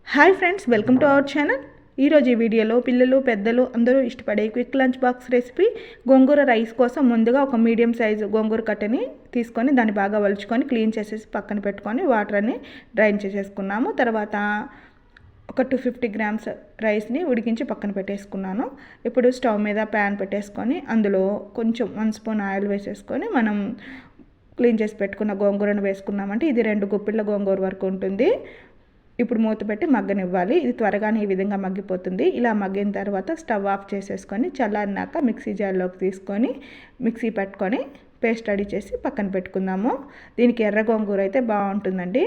Hi friends, welcome to our channel. ఈరోజు ఈ వీడియోలో పిల్లలు పెద్దలు అందరూ ఇష్టపడే క్విక్ లంచ్ బాక్స్ రెసిపీ గోంగూర రైస్ కోసం ముందుగా ఒక మీడియం సైజు గోంగూర కట్టని తీసుకొని దాన్ని బాగా వలుచుకొని క్లీన్ చేసేసి పక్కన పెట్టుకొని వాటర్ అన్ని డ్రైన్ చేసేసుకున్నాము. తర్వాత ఒక 250 గ్రామ్స్ రైస్ని ఉడికించి పక్కన పెట్టేసుకున్నాను. ఇప్పుడు స్టవ్ మీద ప్యాన్ పెట్టేసుకొని అందులో కొంచెం 1 స్పూన్ ఆయిల్ వేసేసుకొని మనం క్లీన్ చేసి పెట్టుకున్న గోంగూరను వేసుకున్నామంటే ఇది 2 గుప్పిళ్ళ గోంగూర వరకు ఉంటుంది. ఇప్పుడు మూత పెట్టి మగ్గనివ్వాలి. ఇది త్వరగానే ఈ విధంగా మగ్గిపోతుంది. ఇలా మగ్గిన తర్వాత స్టవ్ ఆఫ్ చేసేసుకొని చల్లారినాక మిక్సీ జార్లోకి తీసుకొని మిక్సీ పెట్టుకొని పేస్ట్ రెడీ చేసి పక్కన పెట్టుకుందాము. దీనికి ఎర్ర గోంగూర అయితే బాగుంటుందండి.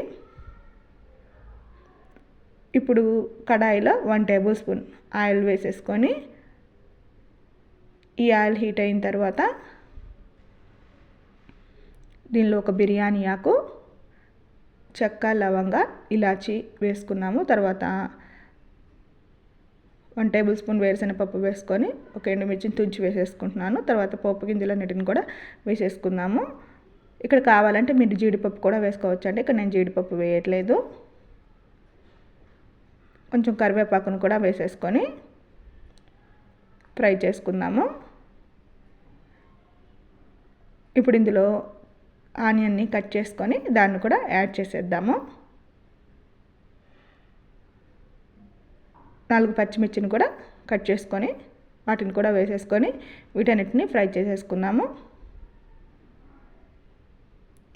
ఇప్పుడు కడాయిలో 1 టేబుల్ స్పూన్ ఆయిల్ వేసేసుకొని ఈ ఆయిల్ హీట్ అయిన తర్వాత దీనిలో ఒక బిర్యానీ ఆకు, చెక్క, లవంగ, ఇలాచి వేసుకున్నాము. తర్వాత 1 టేబుల్ స్పూన్ వేరుశనగపప్పు వేసుకొని ఒక ఎండుమిర్చిని తుంచి వేసేసుకుంటున్నాను. తర్వాత పోపు గింజలన్నిటిని కూడా వేసేసుకుందాము. ఇక్కడ కావాలంటే మీరు జీడిపప్పు కూడా వేసుకోవచ్చండి. ఇక్కడ నేను జీడిపప్పు వేయట్లేదు. కొంచెం కరివేపాకును కూడా వేసేసుకొని ఫ్రై చేసుకుందాము. ఇప్పుడు ఇందులో ఆనియన్ని కట్ చేసుకొని దాన్ని కూడా యాడ్ చేసేద్దాము. 4 పచ్చిమిర్చిని కూడా కట్ చేసుకొని వాటిని కూడా వేసేసుకొని వీటన్నిటిని ఫ్రై చేసేసుకున్నాము.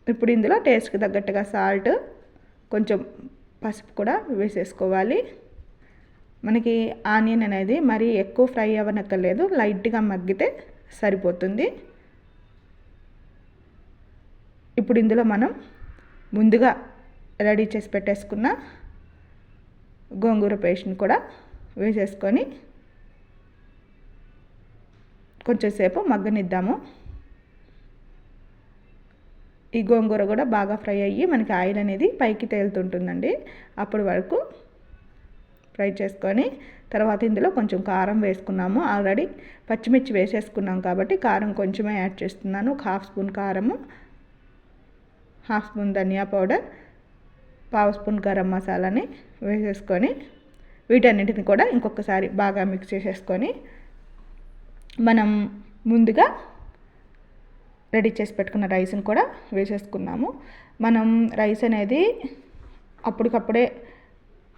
ఇప్పుడు ఇందులో టేస్ట్కి తగ్గట్టుగా సాల్ట్, కొంచెం పసుపు కూడా వేసేసుకోవాలి. మనకి ఆనియన్ అనేది మరీ ఎక్కువ ఫ్రై అవ్వనక్కర్లేదు, లైట్గా మగ్గితే సరిపోతుంది. ఇప్పుడు ఇందులో మనం ముందుగా రెడీ చేసి పెట్టేసుకున్న గోంగూర పేస్ట్ని కూడా వేసేసుకొని కొంచెంసేపు మగ్గనిద్దాము. ఈ గోంగూర కూడా బాగా ఫ్రై అయ్యి మనకి ఆయిల్ అనేది పైకి తేలుతుంటుందండి. అప్పటి వరకు ఫ్రై చేసుకొని తర్వాత ఇందులో కొంచెం కారం వేసుకున్నాము. ఆల్రెడీ పచ్చిమిర్చి వేసేసుకున్నాం కాబట్టి కారం కొంచెమే యాడ్ చేస్తున్నాను. ఒక 1/2 స్పూన్ కారము, 1/2 స్పూన్ ధనియా పౌడర్, 1/2 స్పూన్ గరం మసాలాని వేసేసుకొని వీటన్నిటిని కూడా ఇంకొకసారి బాగా మిక్స్ చేసేసుకొని మనం ముందుగా రెడీ చేసి పెట్టుకున్న రైస్ని కూడా వేసేసుకున్నాము. మనం రైస్ అనేది అప్పటికప్పుడే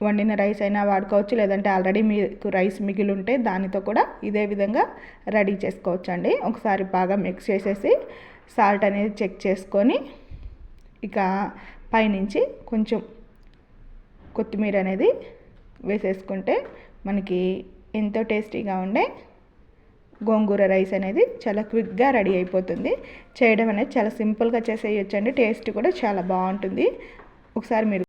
వండిన రైస్ అయినా వాడుకోవచ్చు, లేదంటే ఆల్రెడీ మీకు రైస్ మిగిలి ఉంటే దానితో కూడా ఇదే విధంగా రెడీ చేసుకోవచ్చు అండి. ఒకసారి బాగా మిక్స్ చేసేసి సాల్ట్ అనేది చెక్ చేసుకొని ఇక పైనుంచి కొంచెం కొత్తిమీర అనేది వేసేసుకుంటే మనకి ఎంతో టేస్టీగా ఉండే గోంగూర రైస్ అనేది చాలా క్విక్గా రెడీ అయిపోతుంది. చేయడం అనేది చాలా సింపుల్గా చేసేయచ్చండి. టేస్ట్ కూడా చాలా బాగుంటుంది. ఒకసారి మీరు